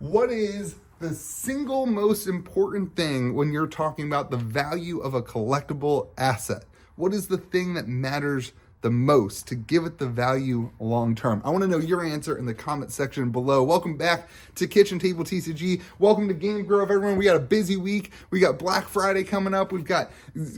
What is the single most important thing when you're talking about the value of a collectible asset? What is the thing that matters the most to give it the value long term? I want to know your answer in the comment section below. Welcome back to Kitchen Table TCG. Welcome to Game Grove, everyone. We got a busy week. We got Black Friday coming up. We've got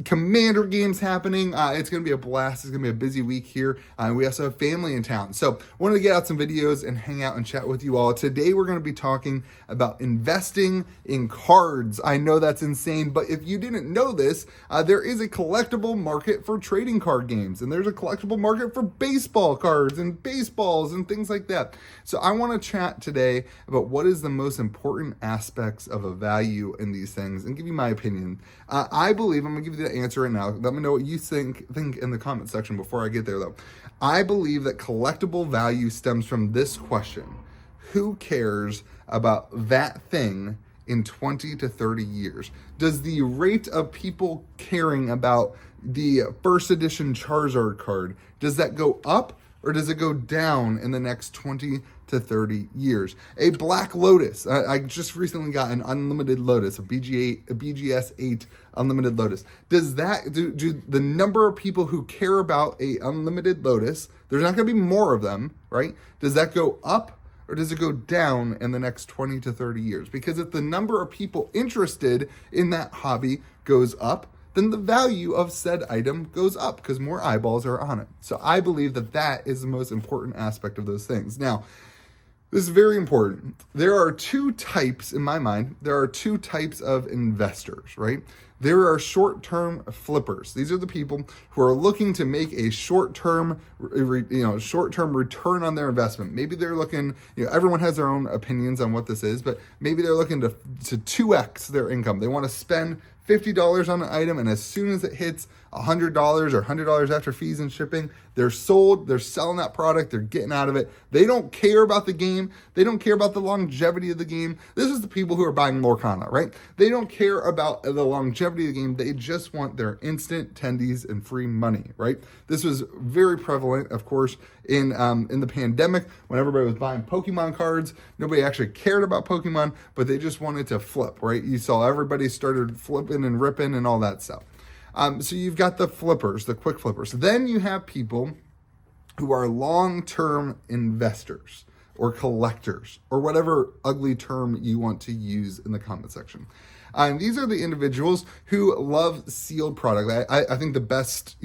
Commander games happening. It's going to be a blast. It's going to be a busy week here. We also have family in town. So wanted to get out some videos and hang out and chat with you all. Today we're going to be talking about investing in cards. I know that's insane, but if you didn't know this, there is a collectible market for trading card games, and there's a collectible market for baseball cards and baseballs and things like that. So I want to chat today about what is the most important aspects of a value in these things and give you my opinion. I believe, I'm going to give you the answer right now. Let me know what you think in the comment section before I get there though. I believe that collectible value stems from this question: who cares about that thing in 20 to 30 years? Does the rate of people caring about the first edition Charizard card, does that go up or does it go down in the next 20 to 30 years? A Black Lotus, I just recently got an Unlimited Lotus, a BGS 8 Unlimited Lotus. Does that, do the number of people who care about a Unlimited Lotus, there's not going to be more of them, right? Does that go up or does it go down in the next 20 to 30 years? Because if the number of people interested in that hobby goes up, then the value of said item goes up because more eyeballs are on it. So I believe that that is the most important aspect of those things. Now, this is very important. There are two types, in my mind, there are two types of investors, right? There are short-term flippers. These are the people who are looking to make a short-term return on their investment. Maybe they're looking, everyone has their own opinions on what this is, but maybe they're looking to 2x their income. They want to spend $50 on an item, and as soon as it hits $100 or $100 after fees and shipping, they're sold, they're selling that product, they're getting out of it. They don't care about the game. They don't care about the longevity of the game. This is the people who are buying Lorcana, right? They don't care about the longevity of the game. They just want their instant tendies and free money, right? This was very prevalent, of course, in the pandemic when everybody was buying Pokemon cards. Nobody actually cared about Pokemon, but they just wanted to flip, right? You saw everybody started flipping and ripping and all that stuff. So you've got the flippers, the quick flippers. Then you have people who are long-term investors or collectors or whatever ugly term you want to use in the comment section. These are the individuals who love sealed product. I think the best,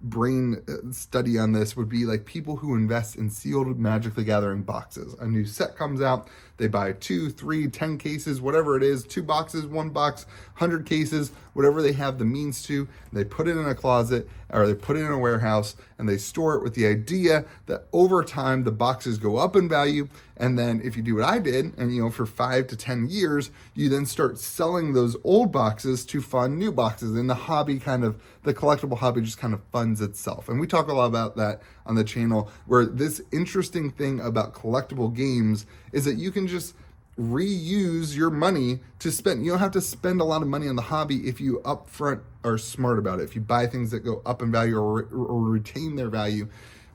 brain study on this would be like people who invest in sealed Magic the Gathering boxes. A new set comes out, they buy 2, 3, 10 cases, whatever it is, 2 boxes, 1 box, 100 cases, whatever they have the means to. They put it in a closet or they put it in a warehouse and they store it with the idea that over time the boxes go up in value. And then if you do what I did, and for 5 to 10 years, you then start selling those old boxes to fund new boxes. And the collectible hobby just kind of funds itself. And we talk a lot about that on the channel, where this interesting thing about collectible games is that you can just reuse your money to spend. You don't have to spend a lot of money on the hobby if you upfront are smart about it. If you buy things that go up in value or retain their value,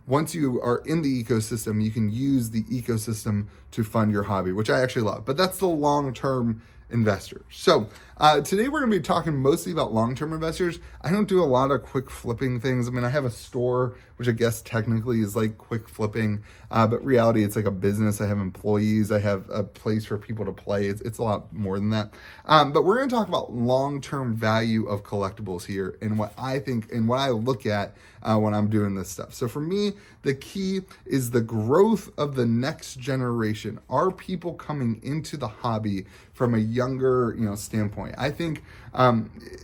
once you are in the ecosystem, you can use the ecosystem to fund your hobby, which I actually love. But that's the long-term investors. So today we're going to be talking mostly about long-term investors. I don't do a lot of quick flipping things. I mean, I have a store, which I guess technically is like quick flipping, but reality, it's like a business. I have employees. I have a place for people to play. It's a lot more than that. But we're going to talk about long-term value of collectibles here and what I think and what I look at when I'm doing this stuff. So for me, the key is the growth of the next generation. Are people coming into the hobby from a younger, standpoint? I think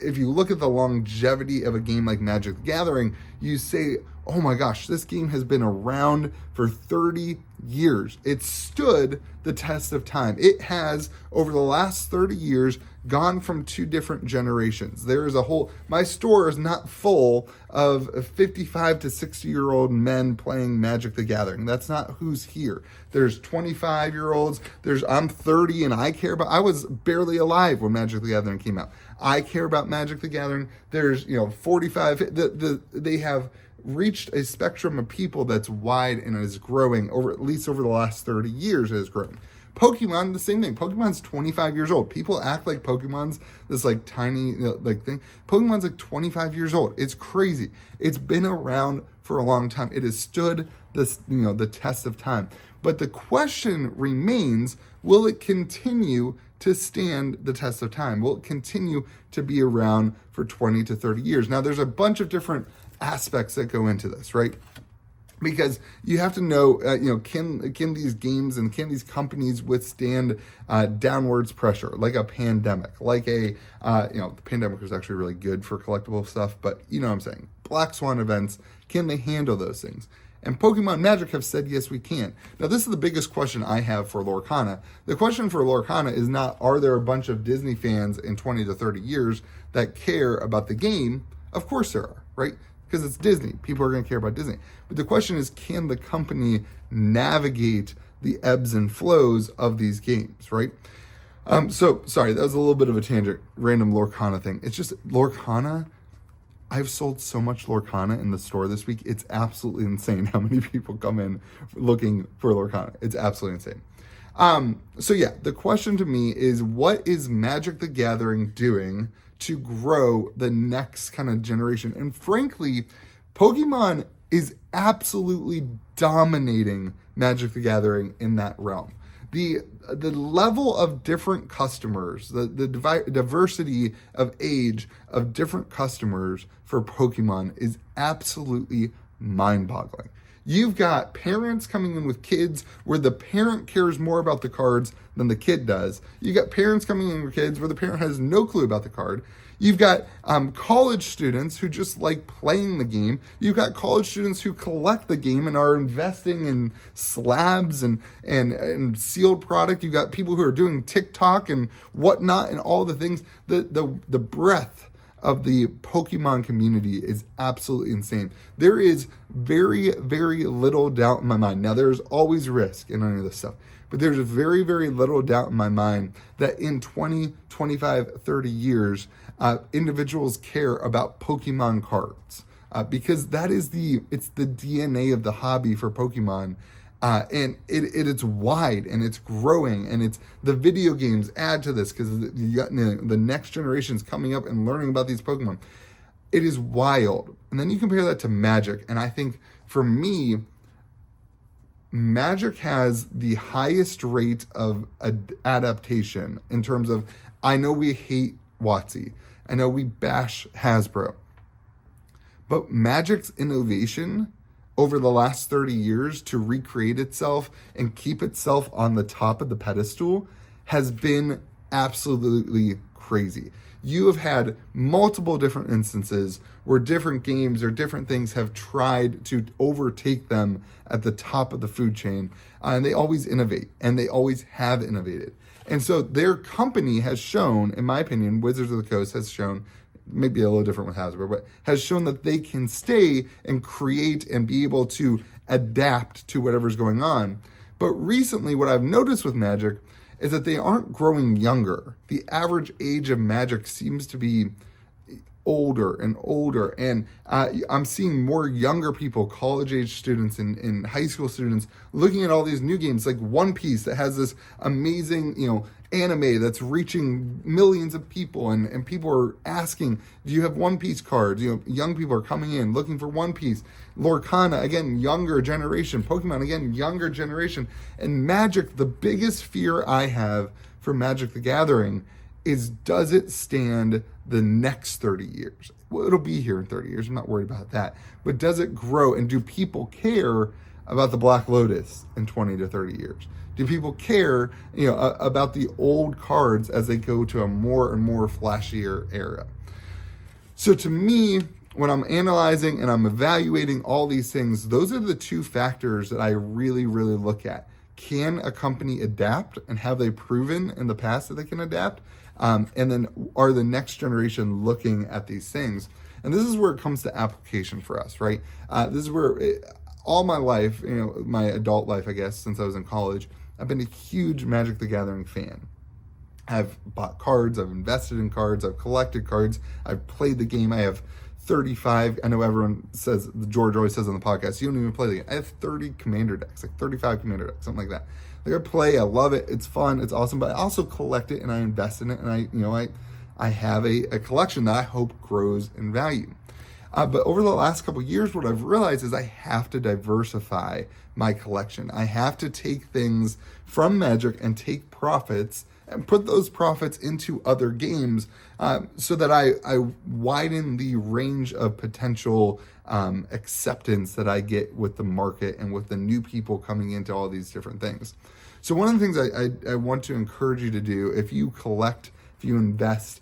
if you look at the longevity of a game like Magic the Gathering, you say, oh my gosh, this game has been around for 30 years. It stood the test of time. It has, over the last 30 years, gone from 2 different generations. There is my store is not full of 55 to 60-year-old men playing Magic the Gathering. That's not who's here. There's 25-year-olds. I'm 30 and I was barely alive when Magic the Gathering came out. I care about Magic the Gathering. There's, 45, they have reached a spectrum of people that's wide and is growing at least over the last 30 years it has grown. Pokemon, the same thing. Pokemon's 25 years old. People act like Pokemon's this like tiny like thing. Pokemon's like 25 years old. It's crazy. It's been around for a long time. It has stood this, the test of time. But the question remains, will it continue to stand the test of time? Will it continue to be around for 20 to 30 years? Now, there's a bunch of different aspects that go into this, right? Because you have to know, can these games and can these companies withstand downwards pressure, like a pandemic, like the pandemic was actually really good for collectible stuff, but you know what I'm saying, black swan events, can they handle those things? And Pokemon Magic have said, yes, we can. Now, this is the biggest question I have for Lorcana. The question for Lorcana is not, are there a bunch of Disney fans in 20 to 30 years that care about the game? Of course there are, right? Because it's Disney. People are going to care about Disney. But the question is, can the company navigate the ebbs and flows of these games, right? So, sorry, that was a little bit of a tangent, random Lorcana thing. It's just Lorcana. I've sold so much Lorcana in the store this week. It's absolutely insane how many people come in looking for Lorcana. It's absolutely insane. So yeah, the question to me is, what is Magic the Gathering doing to grow the next kind of generation? And frankly, Pokemon is absolutely dominating Magic the Gathering in that realm. The level of different customers, the diversity of age of different customers for Pokemon is absolutely mind-boggling. You've got parents coming in with kids where the parent cares more about the cards than the kid does. You got parents coming in with kids where the parent has no clue about the card. You've got college students who just like playing the game. You've got college students who collect the game and are investing in slabs and sealed product. You've got people who are doing TikTok and whatnot and all the things. The breadth of the Pokemon community is absolutely insane. There is very, very little doubt in my mind. Now, there's always risk in any of this stuff, but there's very, very little doubt in my mind that in 20, 25, 30 years, individuals care about Pokemon cards because that is it's the DNA of the hobby for Pokemon. And it's wide and it's growing, and it's the video games add to this because you got the next generations coming up and learning about these Pokemon. It is wild. And then you compare that to Magic, and I think for me, Magic has the highest rate of adaptation in terms of, I know we hate WotC, I know we bash Hasbro, but Magic's innovation over the last 30 years to recreate itself and keep itself on the top of the pedestal has been absolutely crazy. You have had multiple different instances where different games or different things have tried to overtake them at the top of the food chain, and they always innovate, and they always have innovated. And so their company has shown, in my opinion, Wizards of the Coast has shown, maybe a little different with Hasbro, but has shown that they can stay and create and be able to adapt to whatever's going on. But recently, what I've noticed with Magic is that they aren't growing younger. The average age of Magic seems to be older and older, and I'm seeing more younger people, college-age students and high school students, looking at all these new games like One Piece that has this amazing, anime that's reaching millions of people, and people are asking, do you have One Piece cards? Young people are coming in looking for One Piece. Lorcana, again, younger generation. Pokemon, again, younger generation. And Magic, the biggest fear I have for Magic the Gathering is, does it stand the next 30 years? Well, it'll be here in 30 years. I'm not worried about that. But does it grow? And do people care about the Black Lotus in 20 to 30 years? Do people care, about the old cards as they go to a more and more flashier era? So to me, when I'm analyzing and I'm evaluating all these things, those are the two factors that I really, really look at. Can a company adapt, and have they proven in the past that they can adapt? And then are the next generation looking at these things? And this is where it comes to application for us, right? This is where all my life, my adult life, I guess, since I was in college, I've been a huge Magic the Gathering fan. I've bought cards, I've invested in cards, I've collected cards, I've played the game. I have 35, I know everyone says, George always says on the podcast, you don't even play the game. I have 30 commander decks, like 35 commander decks, something like that. Like I play, I love it, it's fun, it's awesome, but I also collect it and I invest in it, and I have a collection that I hope grows in value. But over the last couple of years, what I've realized is I have to diversify my collection. I have to take things from Magic and take profits and put those profits into other games, so that I widen the range of potential acceptance that I get with the market and with the new people coming into all these different things. So one of the things I want to encourage you to do, if you collect, if you invest,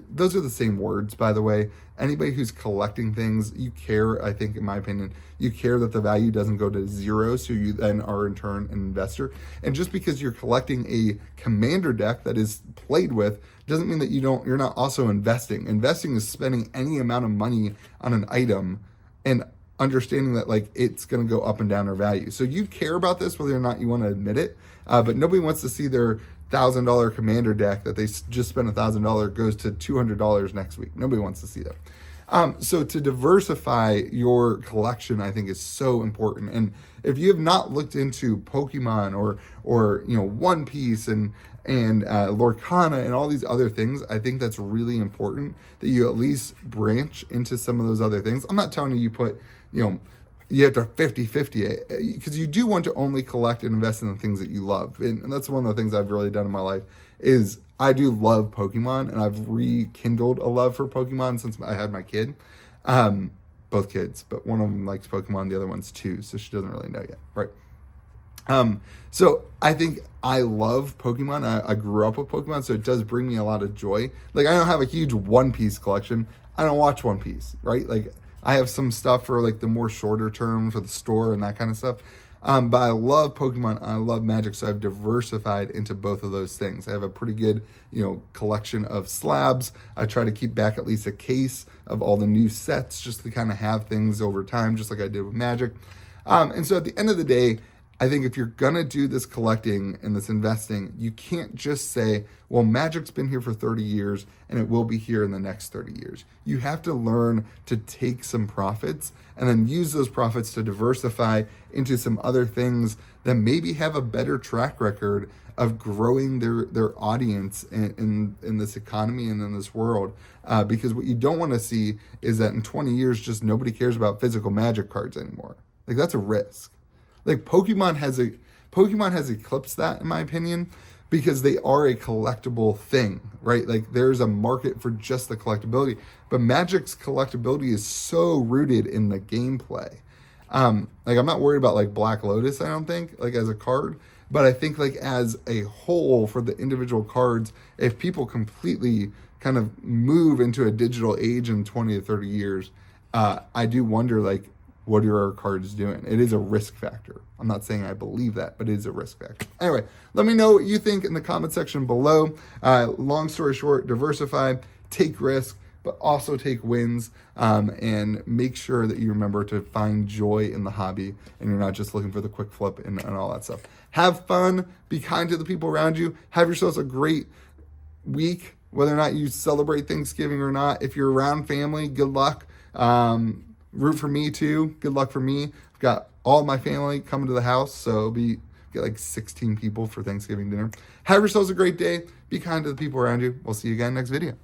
those are the same words, by the way. Anybody who's collecting things, you care, I think, in my opinion, you care that the value doesn't go to zero, so you then are in turn an investor. And just because you're collecting a commander deck that is played with doesn't mean that you're not also investing. Investing is spending any amount of money on an item and understanding that like it's going to go up and down in value. So you care about this whether or not you want to admit it, but nobody wants to see their $1,000 commander deck that they just spent $1,000 goes to $200 next week. Nobody wants to see that. So to diversify your collection, I think, is so important. And if you have not looked into Pokemon or One Piece and Lorcana and all these other things, I think that's really important that you at least branch into some of those other things. I'm not telling you put, you have to 50-50, because you do want to only collect and invest in the things that you love. And that's one of the things I've really done in my life is I do love Pokemon, and I've rekindled a love for Pokemon since I had my kid. Both kids, but one of them likes Pokemon, the other one's 2, so she doesn't really know yet, right? So I think I love Pokemon. I grew up with Pokemon, so it does bring me a lot of joy. Like, I don't have a huge One Piece collection. I don't watch One Piece, right? Like, I have some stuff for like the more shorter term for the store and that kind of stuff. But I love Pokemon. I love Magic. So I've diversified into both of those things. I have a pretty good, collection of slabs. I try to keep back at least a case of all the new sets just to kind of have things over time, just like I did with Magic. And so at the end of the day, I think if you're going to do this collecting and this investing, you can't just say, well, Magic's been here for 30 years and it will be here in the next 30 years. You have to learn to take some profits and then use those profits to diversify into some other things that maybe have a better track record of growing their audience in this economy and in this world. Because what you don't want to see is that in 20 years, just nobody cares about physical Magic cards anymore. Like, that's a risk. Like, Pokemon has eclipsed that, in my opinion, because they are a collectible thing, right? Like, there's a market for just the collectability, but Magic's collectability is so rooted in the gameplay. Like, I'm not worried about like Black Lotus, I don't think, like as a card, but I think like as a whole for the individual cards, if people completely kind of move into a digital age in 20 to 30 years, I do wonder, like, what are our cards doing? It is a risk factor. I'm not saying I believe that, but it is a risk factor. Anyway, let me know what you think in the comment section below. Long story short, diversify, take risk, but also take wins, and make sure that you remember to find joy in the hobby and you're not just looking for the quick flip and all that stuff. Have fun, be kind to the people around you, have yourselves a great week, whether or not you celebrate Thanksgiving or not. If you're around family, good luck. Root for me too. Good luck for me. I've got all my family coming to the house, so get like 16 people for Thanksgiving dinner. Have yourselves a great day. Be kind to the people around you. We'll see you again next video.